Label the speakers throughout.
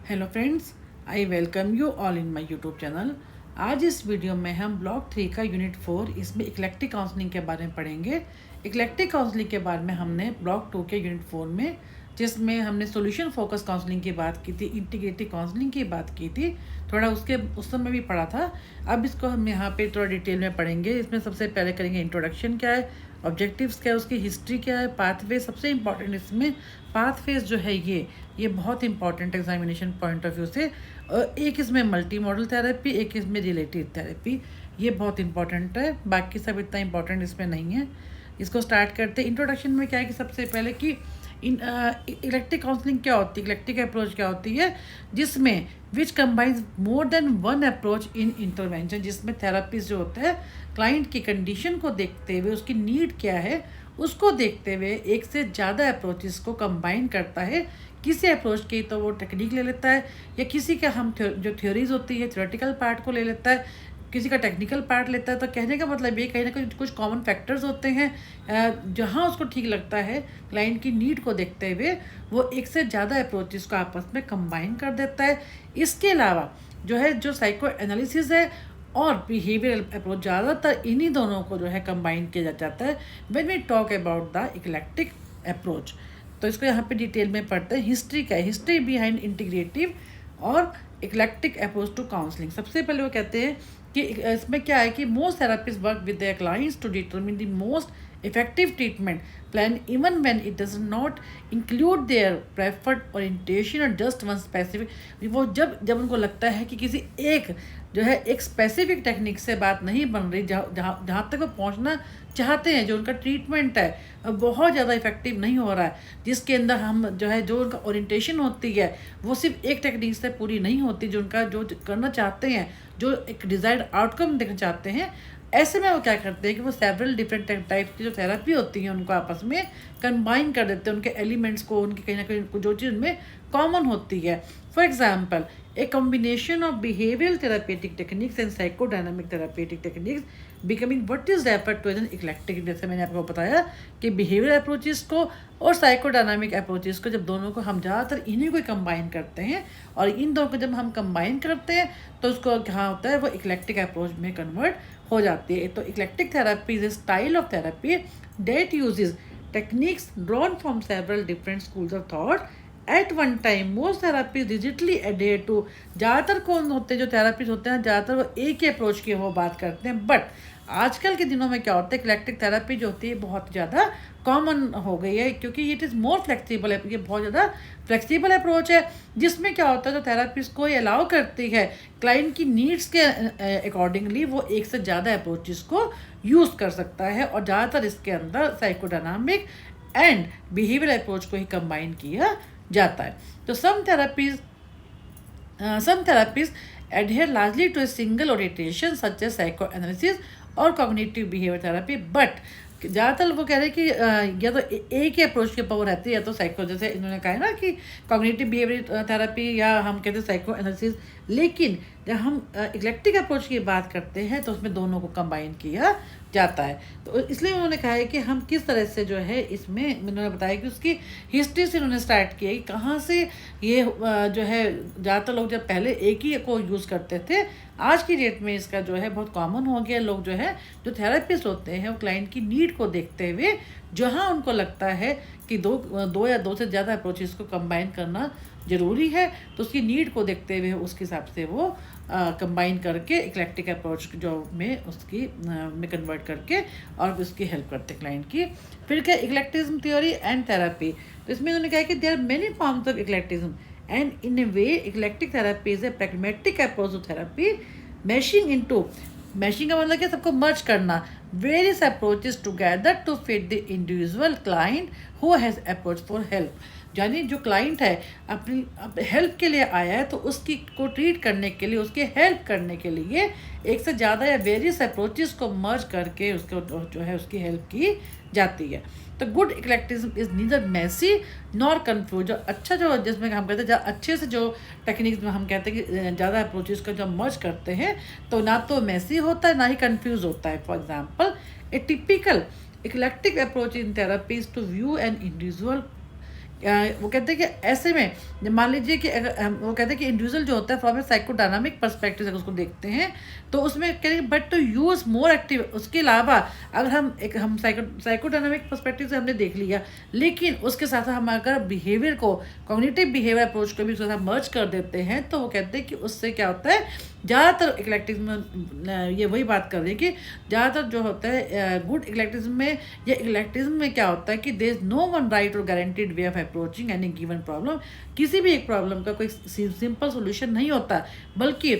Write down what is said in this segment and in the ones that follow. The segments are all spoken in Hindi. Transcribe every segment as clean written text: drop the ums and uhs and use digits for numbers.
Speaker 1: Hello friends, I welcome you all in my YouTube channel. आज इस वीडियो में हम ब्लॉक 3 का यूनिट 4 इसमें इक्लेक्टिक काउंसलिंग के बारे में पढ़ेंगे। इक्लेक्टिक काउंसलिंग के बारे में हमने ब्लॉक 2 के यूनिट 4 में, जिसमें हमने सॉल्यूशन फोकस काउंसलिंग की बात की थी, इंटीग्रेटिव काउंसलिंग की बात की थी, थोड़ा उस समय भी पढ़ा था। अब इसको हम यहाँ पे थोड़ा डिटेल में पढ़ेंगे। इसमें सबसे पहले करेंगे इंट्रोडक्शन क्या है, ऑब्जेक्टिव्स क्या है, उसकी हिस्ट्री क्या है, पाथवे सबसे इंपॉर्टेंट इसमें पाथवेज जो है ये बहुत important examination point of view से। एक इसमें मल्टी मॉडल थेरेपी, एक इसमें रिलेटिव थेरेपी, ये बहुत इंपॉर्टेंट है। बाकी सब इतना इंपॉर्टेंट इसमें नहीं है। इसको स्टार्ट करते हैं। इंट्रोडक्शन में क्या है कि सबसे पहले कि इलेक्ट्रिक काउंसलिंग क्या होती है, इलेक्ट्रिक अप्रोच क्या होती है, जिसमें which combines more than one approach in intervention, जिसमें थेरापिस्ट जो होता है क्लाइंट की कंडीशन को देखते हुए, उसकी नीड क्या है उसको देखते हुए एक से ज़्यादा अप्रोचेस को कंबाइन करता है। किसी अप्रोच की तो वो टेक्निक ले लेता है, या किसी का हम जो थ्योरीज होती है थ्योरेटिकल पार्ट को ले लेता है, किसी का टेक्निकल पार्ट लेता है। तो कहने का मतलब ये कहीं ना कहीं कुछ कॉमन फैक्टर्स होते हैं जहाँ उसको ठीक लगता है क्लाइंट की नीड को देखते हुए वो एक से ज़्यादा अप्रोचेस को आपस में कंबाइन कर देता है। इसके अलावा जो साइको एनालिसिस है और बिहेवियरल अप्रोच, ज़्यादातर इन्हीं दोनों को जो है कंबाइन किया जाता है when we talk about the eclectic approach. तो इसको यहाँ पे डिटेल में पढ़ते हैं। हिस्ट्री क्या है, हिस्ट्री बिहाइंड इंटीग्रेटिव और इक्लेक्टिक अप्रोच टू काउंसलिंग। सबसे पहले वो कहते हैं कि इसमें क्या है कि most therapist work with their clients to determine the most effective treatment plan even when it does not include their preferred orientation और जस्ट वन स्पेसिफिक। वो जब उनको लगता है कि किसी एक स्पेसिफिक टेक्निक से बात नहीं बन रही, जहाँ तक वो पहुँचना चाहते हैं, जो उनका ट्रीटमेंट है बहुत ज़्यादा इफेक्टिव नहीं हो रहा है, जिसके अंदर हम जो उनका ओरिएंटेशन होती है वो सिर्फ एक टेक्निक से पूरी नहीं होती, जो उनका जो करना चाहते हैं, जो एक डिज़ायर्ड आउटकम देखना चाहते हैं, ऐसे में वो क्या करते हैं कि वो सेवरल डिफरेंट टाइप की जो थेरेपी होती है उनको आपस में कंबाइन कर देते हैं, उनके एलिमेंट्स को, उनकी कहीं ना कहीं जो चीज़ उनमें कॉमन होती है। For example, a combination of behavioural therapeutic techniques and psychodynamic therapeutic techniques becoming what is referred to as an eclectic. जैसे मैंने आपको बताया कि बिहेवियर अप्रोचेस को और साइकोडायनामिक अप्रोचेस को, जब दोनों को हम ज़्यादातर इन्हीं को कंबाइन करते हैं, और इन दोनों को जब हम कंबाइन करते हैं तो उसको क्या होता है, वो इक्लेक्टिक अप्रोच में कन्वर्ट हो जाती है। तो eclectic therapy is a style of therapy that uses techniques drawn from several different schools of thought at one time. Most therapies digitally adhere to, ज़्यादातर कौन होते हैं जो थेरापीज होते हैं, ज़्यादातर वो एक ही अप्रोच की वो बात करते हैं। बट आजकल के दिनों में क्या होता है, इक्लेक्टिक थेरेपी जो होती है बहुत ज़्यादा कॉमन हो गई है, क्योंकि इट इज़ मोर फ्लेक्सिबल है। ये बहुत ज़्यादा फ्लेक्सिबल अप्रोच है, जिसमें क्या होता है, जो थेरापिस्ट को ये अलाउ करती है क्लाइंट की नीड्स के अकॉर्डिंगली वो एक से ज़्यादा अप्रोचेस को यूज़ कर सकता है, और ज़्यादातर इसके अंदर साइकोडायनामिक एंड बिहेवियर अप्रोच को ही कंबाइन किया जाता है। तो सम therapies adhere largely to a single orientation such as psychoanalysis और cognitive behavior therapy, but ज़्यादातर वो कह रहे हैं कि या तो एक ही अप्रोच के ऊपर रहती है, या तो साइको, जैसे इन्होंने कहा है ना कि कॉग्निटिव बिहेवियर थेरेपी या हम कहते हैं साइको एनालिसिस। लेकिन जब हम इक्लेक्टिक अप्रोच की बात करते हैं तो उसमें दोनों को कंबाइन किया जाता है। तो इसलिए उन्होंने कहा है कि हम किस तरह से जो है इसमें, उन्होंने बताया कि उसकी हिस्ट्री से उन्होंने स्टार्ट किया कि कहाँ से ये जो है ज़्यादातर लोग जब पहले एक ही को यूज़ करते थे, आज की डेट में इसका जो है बहुत कॉमन हो गया। लोग जो थेरेपिस्ट होते हैं वो क्लाइंट की नीड को देखते हुए जहाँ उनको लगता है कि दो या दो से ज़्यादा अप्रोचेस को कंबाइन करना ज़रूरी है, तो उसकी नीड को देखते हुए उसके हिसाब से वो कंबाइन करके इक्लेक्टिक अप्रोच जो में उसकी में कन्वर्ट करके और उसकी हेल्प करते क्लाइंट की। फिर क्या, इक्लेक्टिज्म थ्योरी एंड थेरेपी। तो इसमें उन्होंने कहा कि there are many forms of eclecticism and in a way eclectic therapy is a pragmatic approach to therapy mashing का मतलब क्या, सबको मर्ज करना, various approaches together to fit the individual client who has approach for help. यानी जो क्लाइंट है अपनी हेल्प के लिए आया है, तो उसकी को ट्रीट करने के लिए, उसके हेल्प करने के लिए एक से ज़्यादा या वेरियस अप्रोचेस को मर्ज करके उसको जो है उसकी हेल्प की जाती है। तो good eclecticism is neither messy nor confuse. जो जिसमें हम कहते हैं अच्छे से जो टेक्निक्स में हम कहते हैं कि ज़्यादा अप्रोचेस को जब मर्ज करते हैं तो ना तो मैसी होता है ना ही कन्फ्यूज होता है। For example, a typical eclectic approach in therapy is to view an individual वो कहते हैं कि ऐसे में मान लीजिए कि वो कहते हैं कि इंडिविजुअल जो होता है फ्रॉम ए साइकोडायनामिक पर्सपेक्टिव अगर उसको देखते हैं तो उसमें कहेंगे but to use more active. उसके अलावा अगर हम साइकोडायनामिक पर्सपेक्टिव से हमने देख लिया, लेकिन उसके साथ हम अगर बिहेवियर को, कॉग्निटिव बिहेवियर अप्रोच को भी उसके साथ मर्ज कर देते हैं तो वो कहते हैं कि उससे क्या होता है, ज़्यादातर इक्लेक्टिज्म में ये वही बात कर रही है कि ज़्यादातर जो होता है गुड इक्लेक्टिज्म में या इक्लेक्टिज्म में क्या होता है कि there is no one right और guaranteed way of approaching any given problem. किसी भी एक प्रॉब्लम का कोई सिंपल सोल्यूशन नहीं होता, बल्कि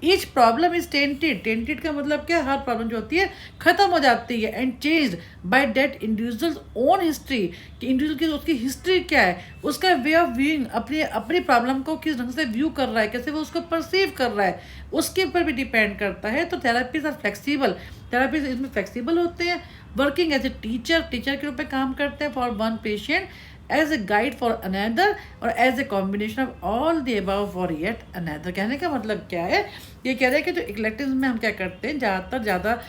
Speaker 1: each problem is tainted. Tainted का मतलब क्या, हर प्रॉब्लम जो होती है ख़त्म हो जाती है and changed by that individuals own history. कि इंडिविजुअल की उसकी हिस्ट्री क्या है, उसका वे ऑफ व्यूइंग, अपनी अपनी प्रॉब्लम को किस ढंग से व्यू कर रहा है, कैसे वो उसको परसीव कर रहा है, उसके ऊपर भी डिपेंड करता है। तो थेरेपीज आर फ्लेक्सिबल, थेरेपीज इसमें फ्लेक्सिबल होते हैं, वर्किंग एज ए टीचर के रूप में काम करते हैं for one patient, as a guide for another और as a combination of all the above for yet another. कहने का मतलब क्या है, ये कह रहे हैं कि जो इक्लेक्टिज्म में हम क्या करते हैं, ज़्यादा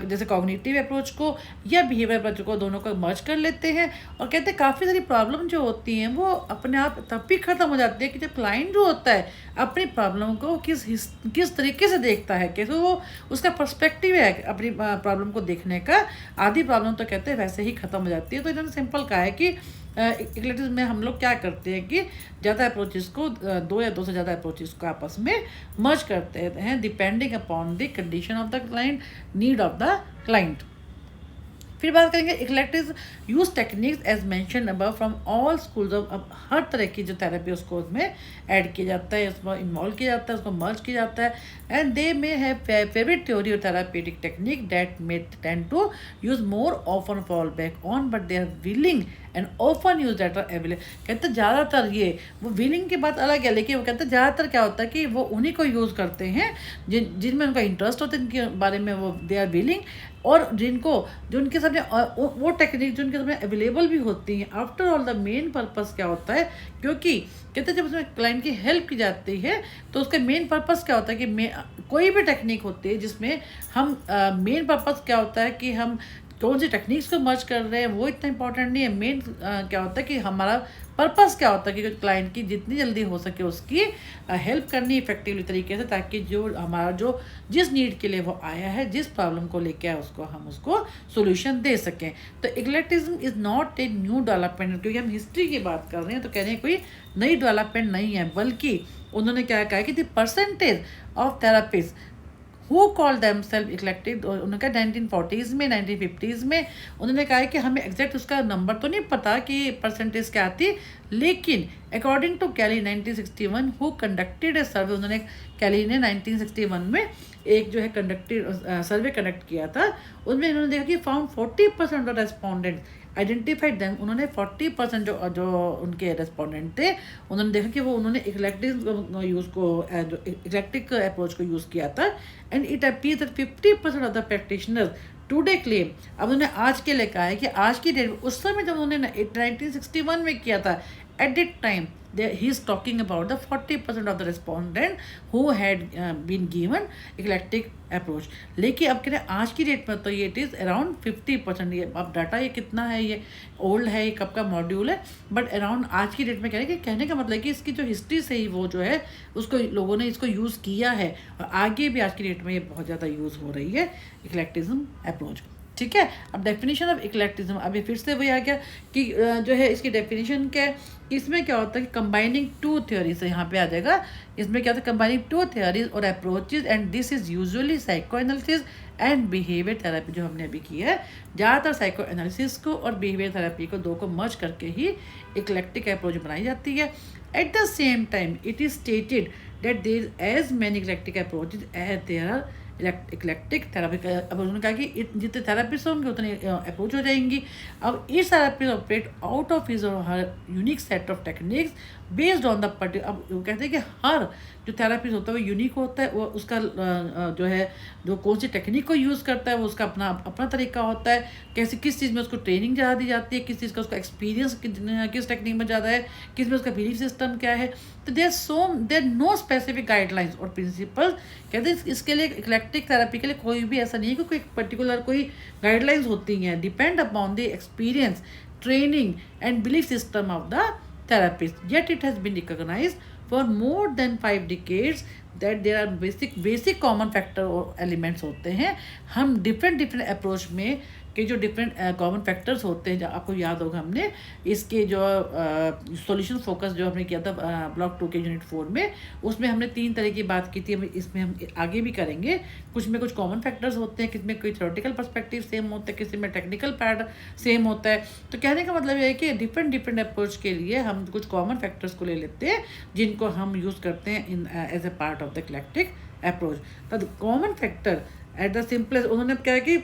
Speaker 1: जैसे कॉग्निटिव अप्रोच को या बिहेवियर अप्रोच को, दोनों को मर्ज कर लेते हैं और कहते हैं काफ़ी सारी प्रॉब्लम जो होती हैं वो अपने आप तब भी ख़त्म हो जाती है कि जब क्लाइंट जो होता है अपनी प्रॉब्लम को किस तरीके से देखता है, कैसे वो उसका पर्सपेक्टिव है अपनी प्रॉब्लम को देखने का। आधी प्रॉब्लम तो कहते हैं वैसे ही ख़त्म हो जाती है। तो इन्होंने सिंपल कहा है कि इक्लेक्टिज्म में हम लोग क्या करते हैं कि ज़्यादा अप्रोचेस को, दो या दो से ज़्यादा अप्रोचेस को आपस में मर्ज करते हैं depending upon the condition of the client, need of the client. फिर बात करेंगे eclectives use techniques as mention above from all schools of. अब हर तरह की जो थेरेपी उसको उसमें ऐड किया जाता है, उसमें इन्वॉल्व किया जाता है, उसको मर्ज किया जाता है। And they may have favourite theory और therapeutic technique that may tend to use more often fall back on but they are willing and often use that are available. कहते हैं ज़्यादातर ये वो विलिंग की बात अलग है, लेकिन वो कहते हैं ज़्यादातर क्या होता है कि वो उन्हीं को यूज़ करते हैं जिनमें उनका इंटरेस्ट होता है, जिनके बारे में वो दे आर विलिंग, और जो उनके सामने वो टेक्निक जो उनके सामने अवेलेबल भी होती हैं। After all the main purpose क्या होता है, क्योंकि कहते हैं जब उसमें क्लाइंट की हेल्प की जाती है तो उसका मेन पर्पस क्या होता है कि कोई भी टेक्निक होती है जिसमें हम मेन पर्पस क्या होता है कि हम कौन सी टेक्निक्स को मर्ज कर रहे हैं वो इतना इंपॉर्टेंट नहीं है। मेन क्या होता है कि हमारा पर्पस क्या होता है कि क्लाइंट की जितनी जल्दी हो सके उसकी हेल्प करनी इफेक्टिवली तरीके से, ताकि जो हमारा जो जिस नीड के लिए वो आया है, जिस प्रॉब्लम को लेके आया उसको हम उसको सोल्यूशन दे सकें। तो eclecticism is not a new development, क्योंकि हम हिस्ट्री की बात कर रहे हैं तो कह रहे हैं कोई नई डेवलपमेंट नहीं है, बल्कि उन्होंने क्या कहा कि the percentage of therapist who call them self eclective, उन्होंने कहा 1940s में 1950s में उन्होंने कहा है कि हमें एग्जैक्ट उसका नंबर तो नहीं पता कि परसेंटेज क्या आती, लेकिन according to Kelly 1961 who conducted a survey, उन्होंने कैली ने 1961 में एक जो है सर्वे कंडक्ट किया था, उसमें इन्होंने देखा कि found 40% of respondent identified them. उन्होंने 40% जो उनके रेस्पोंडेंट थे उन्होंने देखा कि वो उन्होंने इक्लेक्टिक अप्रोच को यूज़ किया था। And it appears that 50% of the practitioners today claim, अब उन्होंने आज के लिए कहा है कि आज की डेट, उस समय जब उन्होंने 1961 में किया था, at that time he is talking about the 40% of the respondent who had been given eclectic approach। लेकिन अब कह रहे हैं आज की डेट में तो ये इट इज़ अराउंड 50%। ये अब डाटा ये कितना है, ये ओल्ड है, ये कब का मॉड्यूल है, बट अराउंड आज की डेट में कह रहे हैं कि कहने का मतलब कि इसकी जो हिस्ट्री से ही वो जो है उसको लोगों ने इसको यूज़ किया है और आगे भी आज की डेट में ये बहुत ज़्यादा यूज़ हो रही है इक्लेक्टिज्म अप्रोच। ठीक है, अब डेफिनेशन ऑफ इक्लेक्टिज्म, अभी फिर से वही आ गया कि जो है इसकी डेफिनेशन क्या है। इसमें क्या होता है कि कंबाइनिंग टू थ्योरीज, यहाँ पे आ जाएगा, इसमें क्या होता है कंबाइनिंग टू थ्योरीज और approaches and this is usually psycho analysis and behaviour therapy, जो हमने अभी की है। ज़्यादातर साइको एनालिसिस को और बिहेवियर थेरेपी को दो को मर्ज करके ही इक्लेक्टिक अप्रोच बनाई जाती है। At the same time it is stated that there is as many eclectic approaches as there are eclectic therapy. अब उन्होंने कहा कि जितने थेरापिस्ट होंगे उतने अप्रोच हो जाएंगी। अब each therapist operate out of his और her unique set of techniques based on the particular. अब वो कहते हैं कि हर जो थेरापिस्ट होता है वो यूनिक होता है, वो उसका जो है जो कौन सी टेक्निक को यूज़ करता है वो उसका अपना अपना तरीका होता है, कैसे किस चीज़ में उसको ट्रेनिंग ज़्यादा दी जाती है, किस चीज़ का उसका एक्सपीरियंस किस टेक्निक में ज़्यादा है, किस में उसका बिलीफ सिस्टम क्या है। तो देयर नो स्पेसिफिक गाइडलाइंस और प्रिंसिपल्स। कहते हैं इसके लिए इक्लेक्टिक थेरेपी के लिए कोई भी ऐसा नहीं है कि कोई पर्टिकुलर कोई गाइडलाइंस होती हैं, depend upon the experience, training and belief system of the therapists. Yet it has been recognized for more than 5 decades that there are basic common factor और elements होते हैं. हम different approach में के जो डिफरेंट कॉमन फैक्टर्स होते हैं, आपको याद होगा हमने इसके जो सॉल्यूशन फोकस जो हमने किया था ब्लॉक 2 के यूनिट 4 में, उसमें हमने 3 तरह की बात की थी. इसमें हम आगे भी करेंगे. कुछ में कुछ कॉमन फैक्टर्स होते हैं, किसी में कोई थ्योरेटिकल पर्सपेक्टिव सेम होता है, किसी में टेक्निकल पार्ट सेम होता है. तो कहने का मतलब ये है कि डिफरेंट अप्रोच के लिए हम कुछ कॉमन फैक्टर्स को ले लेते हैं जिनको हम यूज़ करते हैं in as a part of the eclectic approach. तो common factor at the simplest, उन्होंने क्या है कि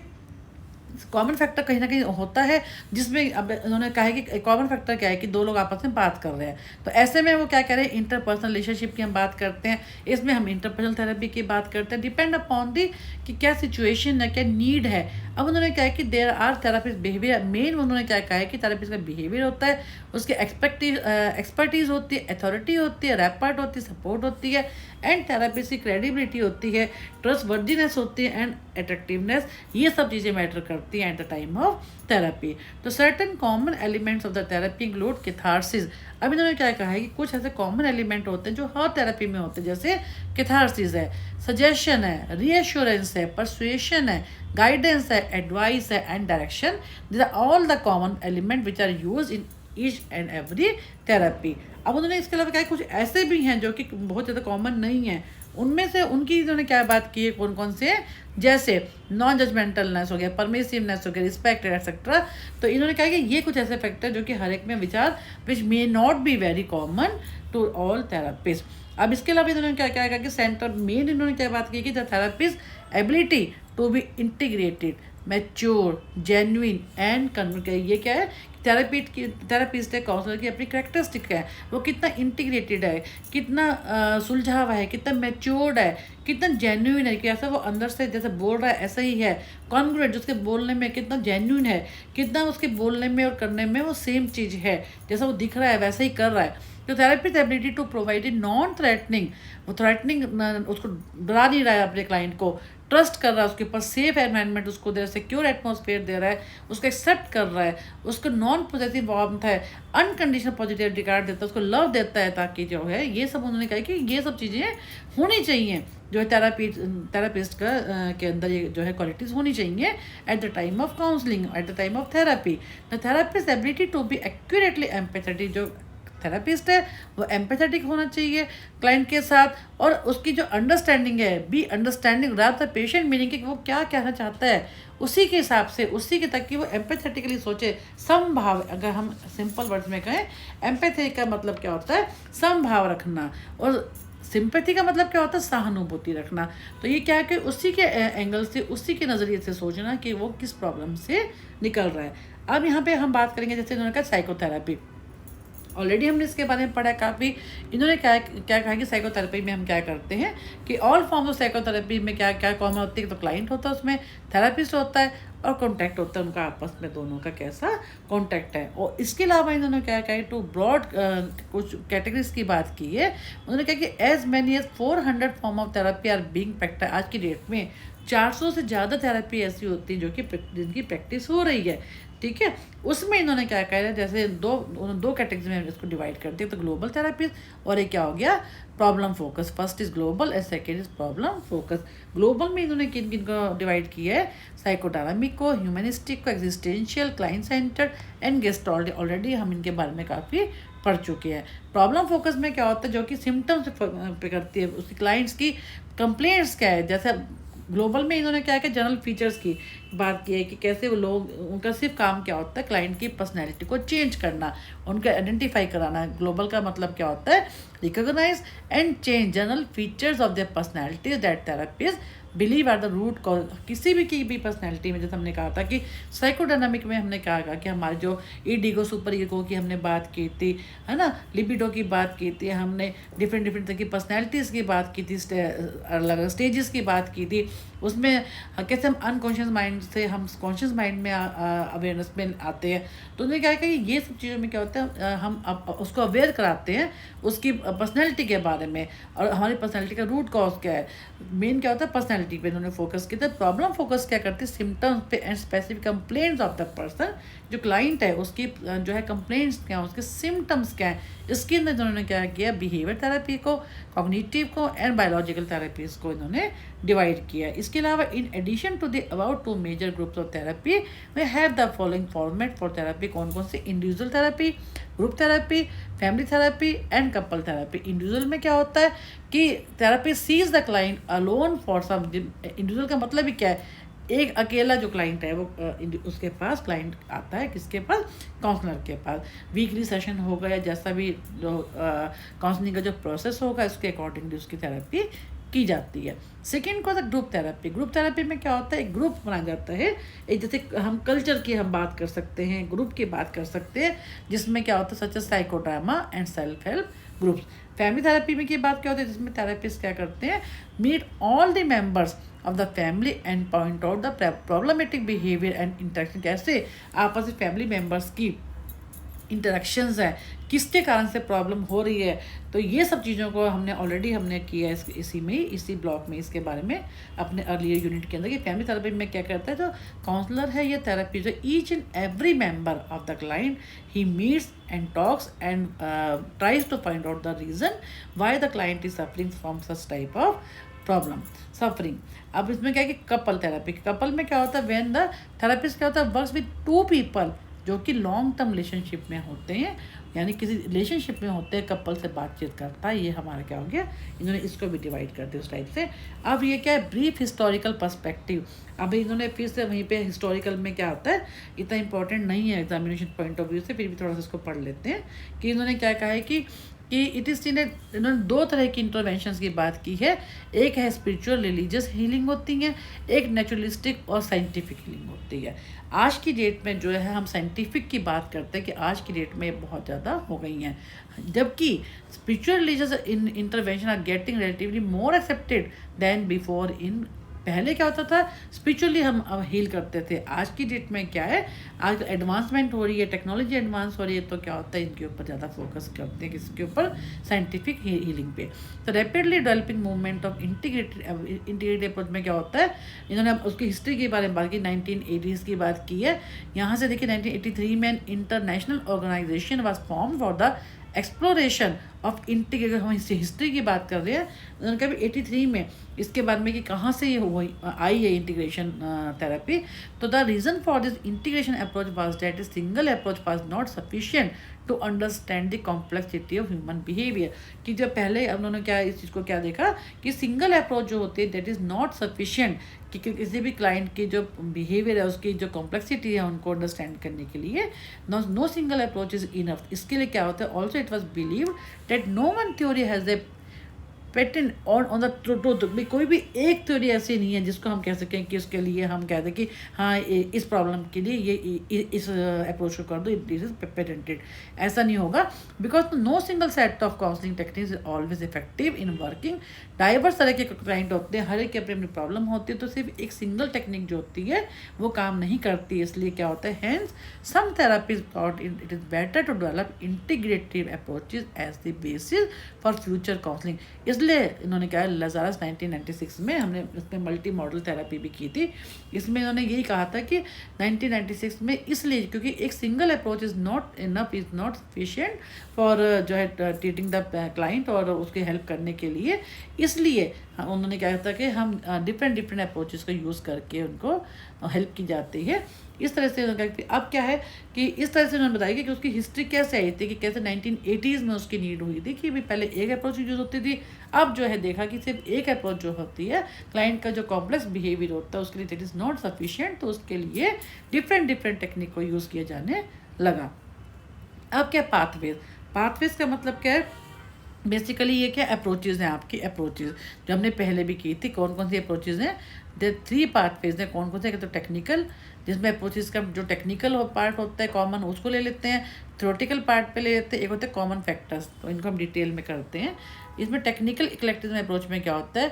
Speaker 1: कॉमन फैक्टर कहीं ना कहीं होता है जिसमें, अब उन्होंने कहा है कि कॉमन फैक्टर क्या है कि दो लोग आपस में बात कर रहे हैं. तो ऐसे में वो क्या कह रहे हैं, इंटरपर्सनल रिलेशनशिप की हम बात करते हैं. इसमें हम इंटरपर्सनल थेरेपी की बात करते हैं, डिपेंड अपॉन दी कि क्या सिचुएशन है, क्या नीड है. अब उन्होंने क्या है कि there are therapist behaviour. Main उन्होंने क्या कहा है कि थेरेपिस्ट का बिहेवियर होता है, उसकी एक्सपर्टीज होती है, अथॉरिटी होती है, रैपर्ट होती है, सपोर्ट होती है, एंड थेरेपिस्ट की क्रेडिबिलिटी होती है, ट्रस्ट वर्दीनेस होती है, एंड अट्रैक्टिवनेस. ये सब चीज़ें मैटर करती हैं at the time of therapy. तो certain common elements of the therapy include catharsis. अब इन्होंने क्या कहा है कि कुछ ऐसे कॉमन एलिमेंट होते हैं जो हर थेरेपी में होते हैं, जैसे कैथारसिस है, सजेशन है, रीएश्योरेंस है, परसुएशन है, गाइडेंस है, एडवाइस है, and direction. These are all the common element which are use in each and every therapy. अब उन्होंने इसके अलावा क्या कुछ ऐसे भी हैं जो कि बहुत ज़्यादा कॉमन नहीं है. उनमें से उनकी इन्होंने क्या बात की है, कौन कौन से, जैसे नॉन जजमेंटलनेस हो गया, परमिसिवनेस हो गया, रिस्पेक्ट एक्सेट्रा. तो इन्होंने कहा कि ये कुछ ऐसे फैक्टर जो कि हर एक में विचार which may not be very common to all therapist. अब इसके अलावा इन्होंने क्या कहा कि सेंटर मेन इन्होंने क्या बात की कि the therapist ability to be integrated, mature, genuine and convert. ये क्या है, थेरेपिस्ट है, काउंसलर की अपनी कैरेक्टरिस्टिक है, वो कितना इंटीग्रेटेड है, कितना सुलझा हुआ है, कितना मैच्योर्ड है, कितना जेन्युइन है, कि ऐसा वो अंदर से जैसे बोल रहा है ऐसा ही है. कॉन्ग्रुएंट, उसके बोलने में कितना जेन्युइन है, कितना उसके बोलने में और करने में वो सेम चीज़ है, जैसा वो दिख रहा है वैसा ही कर रहा है. तो therapist ability to provide a non threatening, वो थ्रेटनिंग उसको डरा नहीं रहा है अपने क्लाइंट को, ट्रस्ट कर रहा है उसके ऊपर, सेफ एनवायरनमेंट उसको दे रहा है, सिक्योर एटमॉस्फेयर दे रहा है, उसको एक्सेप्ट कर रहा है, उसको नॉन पॉजिटिव वार्मथ है, अनकंडीशनल पॉजिटिव रिगार्ड देता है, उसको लव देता है, ताकि जो है ये सब उन्होंने कहा कि ये सब चीज़ें होनी चाहिए जो है थेरापिस्ट का के अंदर ये जो है क्वालिटीज़ होनी चाहिए at the time of counselling, at the time of therapy. The therapist ability to be accurately empathetic, जो थेरेपिस्ट है वो एम्पैथेटिक होना चाहिए क्लाइंट के साथ, और उसकी जो अंडरस्टैंडिंग है, be understanding rather patient, meaning कि वो क्या कहना चाहता है उसी के हिसाब से, उसी के तक कि वो एम्पैथेटिकली सोचे. समभाव, अगर हम सिंपल वर्ड्स में कहें, एम्पैथी का मतलब क्या होता है, समभाव रखना, और सिंपैथी का मतलब क्या होता है, सहानुभूति रखना. तो ये क्या है कि उसी के एंगल से, उसी के नज़रिए से सोचना कि वो किस प्रॉब्लम से निकल रहा है. अब यहाँ पे हम बात करेंगे, जैसे उन्होंने कहा साइकोथेरेपी, ऑलरेडी हमने इसके बारे में पढ़ा है काफ़ी. इन्होंने क्या कहा कि साइकोथेरेपी में हम क्या करते हैं कि ऑल फॉर्म ऑफ साइकोथेरेपी में क्या क्या कॉमन होती है, तो क्लाइंट होता है, उसमें थेरेपिस्ट होता है, और कॉन्टैक्ट होता है उनका आपस में, दोनों का कैसा कॉन्टैक्ट है. और इसके अलावा इन्होंने क्या कहा, टू ब्रॉड कुछ कैटेगरीज की बात की है. उन्होंने कहा कि as many as 400 form of therapy are being practice. आज की डेट में 400 से ज़्यादा थेरेपी ऐसी होती है जो कि जिनकी प्रैक्टिस हो रही है. ठीक है, उसमें इन्होंने क्या कहा है, जैसे दो कैटेगरी में इसको डिवाइड करते हैं. तो ग्लोबल थेरेपी और एक क्या हो गया, problem focus. First is global and second is problem focus. Global में इन्होंने किन किन को डिवाइड किया है, साइकोडायनामिक को, ह्यूमनिस्टिक को, existential, client centred and gestaltology. Already हम इनके बारे में काफ़ी पढ़ चुके हैं. प्रॉब्लम फोकस में क्या होता है, जो कि सिम्टम्स पे करती है, उसकी क्लाइंट्स की कंप्लेंट्स क्या है. जैसे ग्लोबल में इन्होंने क्या है कि जनरल फीचर्स की बात की है कि कैसे वो लोग, उनका सिर्फ काम क्या होता है, क्लाइंट की पर्सनैलिटी को चेंज करना, उनका आइडेंटिफाई कराना. ग्लोबल का मतलब क्या होता है, recognise and change general features of their personalities that therapist believe are the root cause. किसी भी पर्सनैलिटी में, जैसे हमने कहा था कि साइकोडायनामिक में हमने कहा कि हमारे जो ईडीगो, सुपर ईगो की हमने बात की थी, है ना, लिबिडो की बात की थी, हमने डिफरेंट तरह की पर्सनैलिटीज़ की बात की थी, अलग अलग स्टेजेस की बात की थी. उसमें कैसे हम अनकॉन्शियस माइंड से हम कॉन्शियस माइंड में अवेयरनेस में आते हैं. तो उन्होंने क्या है कि ये सब चीज़ों में क्या होता है, हम उसको अवेयर कराते हैं उसकी पर्सनैलिटी के बारे में, और हमारी पर्सनैलिटी का रूट कॉज क्या है. मेन क्या होता है पर्सनैलिटी फंक्शनैलिटी पे इन्होंने फोकस किया था। प्रॉब्लम फोकस क्या करती है, सिम्टम्स पे and specific complaints of the person. जो क्लाइंट है उसकी जो है कंप्लेंट्स क्या है, उसके सिम्टम्स क्या है, इसके अंदर इन्होंने क्या किया, बिहेवियर थेरेपी को, कॉग्निटिव को एंड बायोलॉजिकल थेरेपीज को इन्होंने डिवाइड किया। इसके अलावा in addition to the about 2 major groups of therapy we have the following format for therapy. कौन कौन से, individual therapy, group therapy, family therapy and couple therapy. Individual में क्या होता है कि therapy sees the client alone for some. Individual का मतलब ही क्या है, एक अकेला जो क्लाइंट है वो उसके पास क्लाइंट आता है, किसके पास, काउंसलर के पास। वीकली सेशन होगा या जैसा भी जो काउंसलिंग का जो प्रोसेस होगा उसके अकॉर्डिंगली उसकी थेरेपी की जाती है। सेकेंड को है ग्रुप थेरेपी। ग्रुप थेरेपी में क्या होता है, एक ग्रुप बनाया जाता है, एक जैसे हम कल्चर की हम बात कर सकते हैं, ग्रुप की बात कर सकते हैं, जिसमें क्या होता है such psychodrama and self help groups. Family therapy में की बात क्या होती है, जिसमें थेरेपिस्ट क्या करते हैं, meet all the members of the family and point out the problematic behaviour and interaction. कैसे आपस में फैमिली मेंबर्स की इंटरेक्शंस है, किसके कारण से प्रॉब्लम हो रही है, तो ये सब चीज़ों को हमने किया है इसी ब्लॉक में, इसके बारे में अपने अर्लियर यूनिट के अंदर कि फैमिली थेरेपी में क्या करता है। जो काउंसलर है ये थेरेपी जो each and every member of the client he meets and talks and tries to find out the reason why the client is suffering from such type of problem suffering. अब इसमें क्या है कि कपल थेरेपी, कपल में क्या होता है, व्हेन द थेरेपिस्ट क्या होता है, वर्क्स विद 2 पीपल जो कि लॉन्ग टर्म रिलेशनशिप में होते हैं, यानी किसी रिलेशनशिप में होते हैं, कपल से बातचीत करता है। ये हमारा क्या हो गया, इन्होंने इसको भी डिवाइड कर दिया उस टाइप से। अब ये क्या है, ब्रीफ हिस्टोरिकल पर्सपेक्टिव। अब इन्होंने फिर से वहीं पे हिस्टोरिकल में क्या होता है, इतना इंपॉर्टेंट नहीं है एग्जामिनेशन पॉइंट ऑफ व्यू से, फिर भी थोड़ा सा इसको पढ़ लेते हैं कि इन्होंने क्या कहा है कि इट इज़ इन्होंने 2 तरह की इंटरवेंशंस की बात की है। एक है स्पिरिचुअल रिलीजियस हीलिंग होती है, एक नेचुरलिस्टिक और साइंटिफिक हीलिंग होती है। आज की डेट में जो है हम साइंटिफिक की बात करते हैं कि आज की डेट में बहुत ज़्यादा हो गई हैं, जबकि spiritual religious intervention are getting relatively more accepted than before. इन पहले क्या होता था, स्पिरिचुअली हम अब हील करते थे। आज की डेट में क्या है, आज एडवांसमेंट हो रही है, टेक्नोलॉजी एडवांस हो रही है, तो क्या होता है इनके ऊपर ज़्यादा फोकस करते हैं, किसके ऊपर, साइंटिफिक हीलिंग पे। तो rapidly developing movement of integrated approach में क्या होता है, इन्होंने अब उसकी हिस्ट्री के बारे में बात की, 1980s की बात की है। यहाँ से देखिए 1983 में international organisation was form for the exploration of integrated. हम हिस्ट्री की बात कर रहे हैं, उन्होंने कहा 83 में इसके बारे में कि कहाँ से ये आई है इंटीग्रेशन थेरेपी। तो the reason for this integration approach was that a single approach was not sufficient to understand the complexity of human behaviour. कि जब पहले उन्होंने क्या इस चीज़ को क्या देखा कि सिंगल अप्रोच जो होती है दैट इज़ नॉट सफिशिएंट, कि किसी भी क्लाइंट की जो बिहेवियर है, उसकी जो कॉम्प्लेक्सिटी है, उनको अंडरस्टैंड करने के लिए no single approach is enough. इसके लिए क्या होता है, also it was believe that no one theory has a patent on the truth. भी कोई भी एक थ्योरी ऐसी नहीं है जिसको हम कह सकें कि उसके लिए हम कहते हैं कि हाँ इस प्रॉब्लम के लिए ये इस अप्रोच को कर दो, इट इज पेटेंटेड। ऐसा नहीं होगा, because no single set of counselling techniques is always effective in working. Diverse तरह के क्लाइंट होते हैं, हर एक की अपनी अपनी प्रॉब्लम होती है, तो सिर्फ एक सिंगल टेक्निक जो होती है वो काम नहीं करती। इसलिए क्या होता है, hence some therapies thought it is better to develop integrative approaches as the basis for future counselling. इसलिए इन्होंने क्या है, लजारस 1996 में हमने इसमें मल्टी मॉडल थेरेपी भी की थी। इसमें इन्होंने यही कहा था कि 1996 में इसलिए क्योंकि एक single approach is not enough, is not sufficient for जो है ट्रीटिंग द क्लाइंट और उसके हेल्प करने के लिए। इसलिए उन्होंने क्या था कि हम डिफरेंट अप्रोचेस का यूज़ करके उनको हेल्प की जाती है। इस तरह से उन्होंने कहा। अब क्या है कि इस तरह से उन्होंने बताया कि उसकी हिस्ट्री कैसे आई थी, कि कैसे 1980s में उसकी नीड हुई थी कि भी पहले एक अप्रोच यूज़ होती थी। अब जो है देखा कि सिर्फ एक अप्रोच जो होती है, क्लाइंट का जो कॉम्प्लेक्स बिहेवियर होता है उसके लिए इट इज़ नॉट सफिशिएंट, तो उसके लिए डिफरेंट टेक्निक को यूज़ किया जाने लगा। अब क्या पाथवेज का मतलब क्या है, बेसिकली ये क्या अप्रोचेज़ हैं आपकी, अप्रोचेज़ जो हमने पहले भी की थी। कौन कौन सी अप्रोचेज़ हैं, दे 3 पाथवेज हैं। कौन कौन से, तो टेक्निकल, जिसमें अप्रोचेज़ का जो टेक्निकल पार्ट होता है कॉमन, उसको ले लेते हैं। थ्योरेटिकल पार्ट पे ले लेते हैं। एक होते हैं कॉमन फैक्टर्स, तो इनको हम डिटेल में करते हैं। इसमें टेक्निकल इक्लेक्टिज्म अप्रोच में क्या होता है,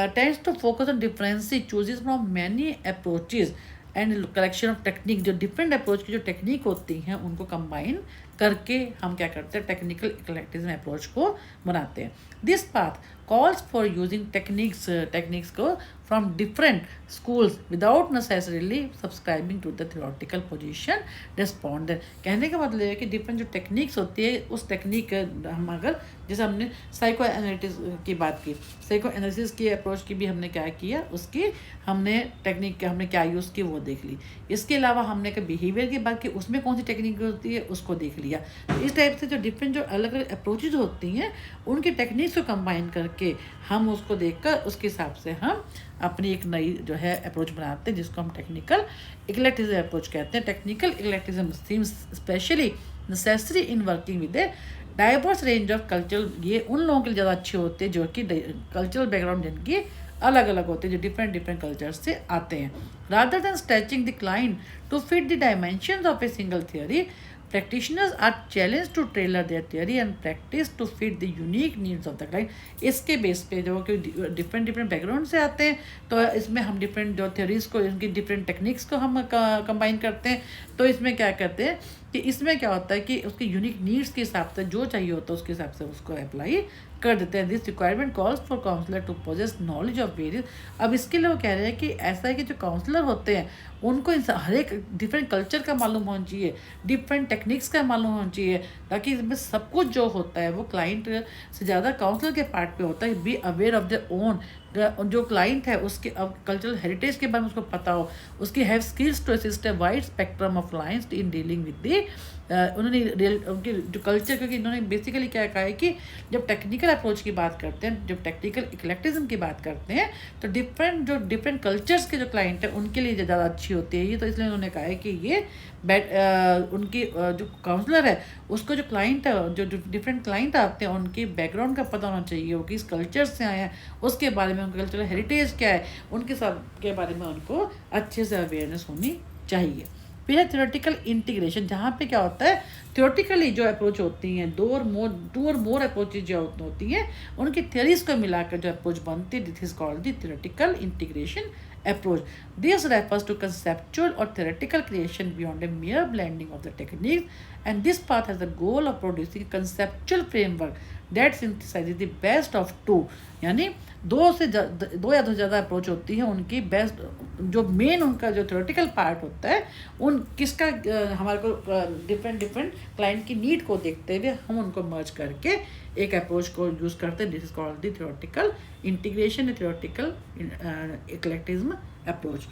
Speaker 1: tends to focus on differences chooses from many approaches and collection of technique. जो डिफरेंट अप्रोच की जो टेक्निक होती हैं उनको कंबाइन करके हम क्या करते हैं, टेक्निकल इक्लेक्टिज्म अप्रोच को बनाते हैं। This path calls for using techniques को from different schools without necessarily subscribing to the theoretical position respondent। कहने का मतलब है कि डिफरेंट जो टेक्निक्स होती है उस टेक्निक हम अगर जैसे हमने साइको एनालिटिक्स की बात की, साइको एनालिसिस की अप्रोच की भी हमने क्या किया, उसकी हमने टेक्निक हमने क्या यूज़ की वो देख ली। इसके अलावा हमने का बिहेवियर की बात की, उसमें कौन सी टेक्निक होती है उसको देख लिया। तो इस टाइप से जो डिफरेंट जो अलग अलग अप्रोचेज होती हैं उनकी टेक्निक्स को कंबाइन करके हम उसको देखकर उसके हिसाब से हम अपनी एक नई जो है अप्रोच बनाते हैं जिसको हम टेक्निकल इक्लेक्टिज्म अप्रोच कहते हैं। Technical eclecticism seems specially necessary in working with a diverse range of culture. ये उन लोगों के लिए ज़्यादा अच्छे होते हैं जो कि कल्चरल बैकग्राउंड जिनकी अलग अलग होते हैं, जो डिफरेंट डिफरेंट कल्चर से आते हैं। Rather than stretching the client to fit the dimensions of a single theory, practitioners are challenged to tailor their theory and practice to fit the unique needs of the client। इसके बेस पे जो कि डिफरेंट डिफरेंट बैकग्राउंड से आते हैं तो इसमें हम डिफरेंट जो थ्योरीज को, इनकी डिफरेंट टेक्निक्स को हम कंबाइन करते हैं। तो इसमें क्या करते हैं कि इसमें क्या होता है कि उसके यूनिक नीड्स के हिसाब से जो चाहिए होता है उसके हिसाब से उसको अप्लाई कर देते हैं। This requirement calls for counsellor to possess knowledge of various. अब इसके लिए वो कह रहे हैं कि ऐसा है कि जो काउंसलर होते हैं उनको हर एक डिफरेंट कल्चर का मालूम होना चाहिए, डिफरेंट टेक्निक्स का मालूम होना चाहिए, ताकि इसमें सब कुछ जो होता है वो क्लाइंट से ज़्यादा काउंसलर के पार्ट पे होता है। Be aware of their own, जो क्लाइंट है उसके अब कल्चरल हेरिटेज के बारे में उसको पता हो, उसकी have skills to assist a wide spectrum of clients in dealing with the उन्होंने उनके जो कल्चर, क्योंकि इन्होंने बेसिकली क्या कहा है कि जब टेक्निकल अप्रोच की बात करते हैं, जब टेक्निकल इक्लेक्टिज्म की बात करते हैं तो डिफरेंट कल्चर्स के जो क्लाइंट है उनके लिए ज़्यादा अच्छी होती है ये। तो इसलिए उन्होंने कहा है कि ये उनकी जो काउंसलर है उसको जो क्लाइंट है, जो डिफरेंट क्लाइंट आते हैं उनके बैकग्राउंड का पता होना चाहिए, वो किस कल्चर से आए हैं, उसके बारे में उनका कल्चरल हेरिटेज क्या है, उनके सब के बारे में उनको अच्छे से अवेयरनेस होनी चाहिए। फिर है थ्योरेटिकल इंटीग्रेशन, जहाँ पे क्या होता है थ्योरेटिकली जो अप्रोच होती हैं, टू और मोर अप्रोचेज जो होती हैं उनकी थ्योरीज को मिलाकर जो अप्रोच बनती है, this is called the theoretical integration approach। This refers to conceptual or theoretical creation beyond a mere blending of the techniques, and this path has the goal of producing a conceptual framework that synthesizes the best of two। यानी दो या दो से ज़्यादा अप्रोच होती है, उनकी बेस्ट जो मेन उनका जो थ्योरेटिकल पार्ट होता है उन किसका हमारे को डिफरेंट क्लाइंट की नीड को देखते हुए हम उनको मर्ज करके एक अप्रोच को यूज़ करते हैं। This is called the theoretical integration, theoretical eclecticism approach.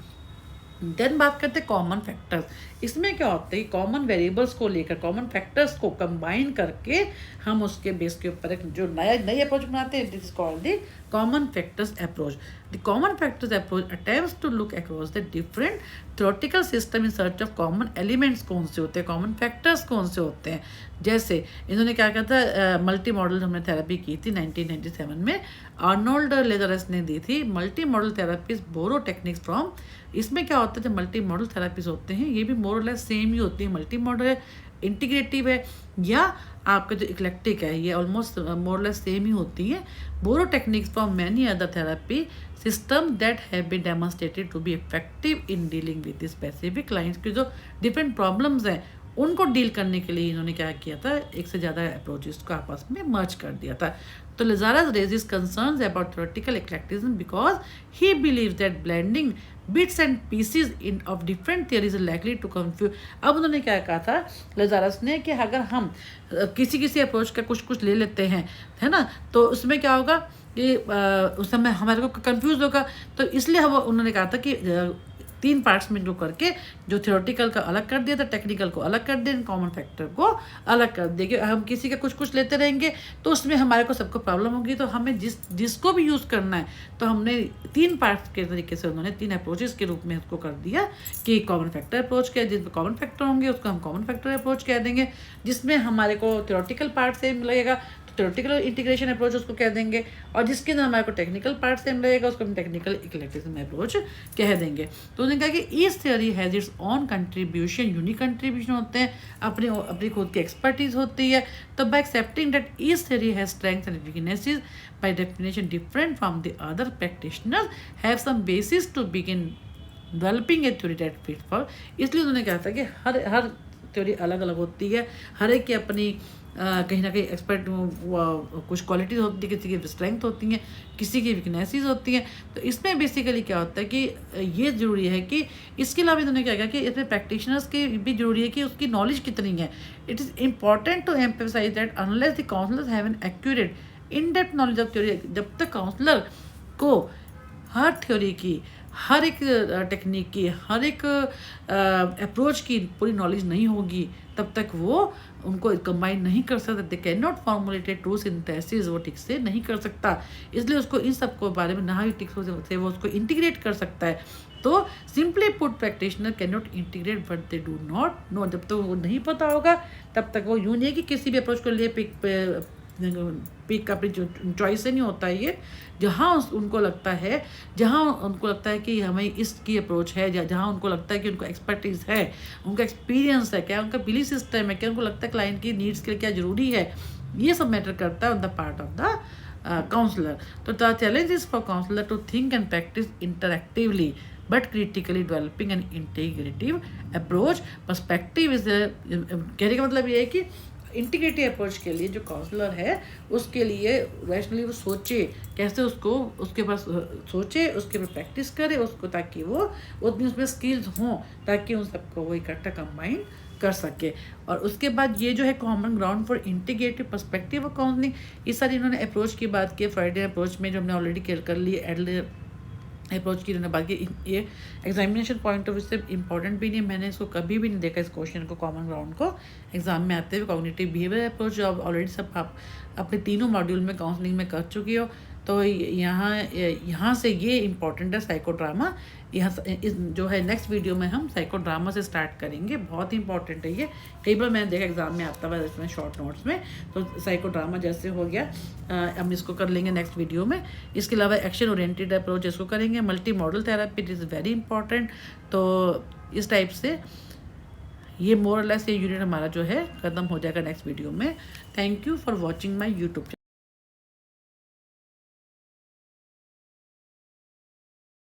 Speaker 1: Then बात करते हैं कॉमन फैक्टर्स। इसमें क्या होता है कि कॉमन वेरिएबल्स को लेकर, कॉमन फैक्टर्स को कंबाइन करके हम उसके बेस के ऊपर एक जो नई अप्रोच बनाते हैं, this is called the common factors approach. The common factors approach attempts to look across the different theoretical system in search of common elements कौन से होते हैं, कॉमन फैक्टर्स कौन से होते हैं। जैसे इन्होंने क्या कहा था, मल्टी मॉडल हमने थेरेपी की थी 1997 में, आर्नोल्ड लेजरस ने दी थी multi modal therapies borrow techniques from. इसमें क्या होता है जो मल्टी मॉडल थेरेपीज होते हैं ये भी मोर और लेस सेम ही होती है। मल्टी मॉडल है, इंटीग्रेटिव है, या आपका जो इक्लेक्टिक है, ये ऑलमोस्ट मोर लेस सेम ही होती है। Borrow techniques from many other therapy system that have been demonstrated to be effective in dealing with specific clients की जो डिफरेंट प्रॉब्लम्स हैं उनको डील करने के लिए इन्होंने क्या किया था, एक से ज़्यादा अप्रोचेस को आपस में मर्ज कर दिया था। तो Lazarus raises concerns about theoretical eclecticism because he believes that blending bits and pieces of different theories is likely to confuse। अब उन्होंने क्या कहा था लजारस ने कि अगर हम किसी अप्रोच का कुछ ले लेते हैं, है ना, तो उसमें क्या होगा कि उस समय हमारे को कंफ्यूज होगा। तो इसलिए हम उन्होंने कहा था कि 3 पार्ट्स में जो करके जो थ्योरेटिकल का अलग कर दिया था, टेक्निकल को अलग कर दिया, कॉमन फैक्टर को अलग कर दिया। कि हम किसी का कुछ लेते रहेंगे तो उसमें हमारे को सबको प्रॉब्लम होगी। तो हमें जिसको भी यूज़ करना है तो हमने 3 पार्ट्स के तरीके से उन्होंने 3 अप्रोचेस के रूप में उसको कर दिया कि कॉमन फैक्टर अप्रोच क्या, जिसमें कॉमन फैक्टर होंगे उसको हम कॉमन फैक्टर अप्रोच कह देंगे। जिसमें हमारे को थ्योरेटिकल पार्ट सेम लगेगा थ्योरेटिकल इंटीग्रेशन अप्रोच उसको कह देंगे, और जिसके अंदर हमारे को टेक्निकल पार्ट सेम रहेगा उसको हम टेक्निकल इक्लेक्टिज्म अप्रोच कह देंगे। तो उन्होंने कहा कि each theory has its own contribution, unique contribution होते हैं, अपनी खुद की एक्सपर्टीज होती है। तो by accepting that each theory has strengths and weaknesses by definition different from the other practitioners have some basis to begin developing a theory that fit for. इसलिए उन्होंने कहा था कि हर थ्योरी अलग अलग होती है, हर एक की अपनी कहीं ना कहीं एक्सपर्ट कुछ क्वालिटीज़ होती है, किसी की स्ट्रेंथ होती हैं, किसी की वीकनेसेस होती हैं। तो इसमें बेसिकली क्या होता है कि ये ज़रूरी है कि इसके अलावा इन्होंने क्या कहा कि इसमें प्रैक्टिशनर्स की भी ज़रूरी है कि उसकी नॉलेज कितनी है। It is important to emphasise that unless the counsellors have an accurate in depth knowledge of theory, जब तक काउंसलर को हर थ्योरी की, हर एक टेक्निक की, हर एक अप्रोच की पूरी नॉलेज नहीं होगी, तब तक वो उनको कंबाइन नहीं कर सकते। They can not formulate A true synthesis, वो ठीक से नहीं कर सकता। इसलिए उसको इन सब को बारे में ना ही ठीक से वो उसको इंटीग्रेट कर सकता है। तो simply put practitioner can not integrate but they do not know. जब तक वो नहीं पता होगा तब तक वो यूँ नहीं कि किसी भी अप्रोच को लिए पिक अपनी चॉइस से नहीं होता है ये। जहाँ उनको लगता है कि हमें इसकी अप्रोच है, जहाँ उनको लगता है कि उनको एक्सपर्टीज़ है, उनका एक्सपीरियंस है, क्या उनका बिलीफ सिस्टम है, क्या उनको लगता है क्लाइंट की नीड्स के लिए क्या ज़रूरी है, ये सब मैटर करता है on the part of the counsellor. तो the challenge is for counsellor to think and practice interactively but critically developing an integrative approach. Perspective is कहने का मतलब ये है कि इंटीग्रेटिव अप्रोच के लिए जो काउंसलर है उसके लिए रैशनली वो सोचे, कैसे उसको उसके पास सोचे, उसके ऊपर प्रैक्टिस करे उसको, ताकि वो उतनी उसमें स्किल्स हों ताकि उन सबको वो इकट्ठा कंबाइन कर सके। और उसके बाद ये जो है common ground for integrative perspective of counselling, इस सारी इन्होंने अप्रोच की बात की। फ्राइडे अप्रोच में जो हमने ऑलरेडी कर ली, एडलर अप्रोच की इन्होंने बात की। ये एग्जामिनेशन पॉइंट ऑफ व्यू से इंपॉर्टेंट भी नहीं, मैंने इसको कभी भी नहीं देखा इस क्वेश्चन को, कॉमन ग्राउंड को एग्जाम में आते हुए। कॉग्निटिव बिहेवियर अप्रोच जो आप ऑलरेडी सब आप अपने तीनों मॉड्यूल में काउंसलिंग में कर चुकी हो, तो यहाँ से ये इम्पॉर्टेंट है साइको ड्रामा। जो है नेक्स्ट वीडियो में हम साइको ड्रामा से स्टार्ट करेंगे, बहुत इंपॉर्टेंट है ये। कई बार मैंने देखा एग्जाम में आता है इसमें शॉर्ट नोट्स में, तो साइको ड्रामा जैसे हो गया हम इसको कर लेंगे नेक्स्ट वीडियो में। इसके अलावा एक्शन ओरिएंटेड अप्रोच इसको करेंगे। Multi modal therapy is very important. तो इस टाइप से ये मोर लेस ये यूनिट हमारा जो है ख़त्म हो जाएगा नेक्स्ट वीडियो में। Thank you for watching my YouTube.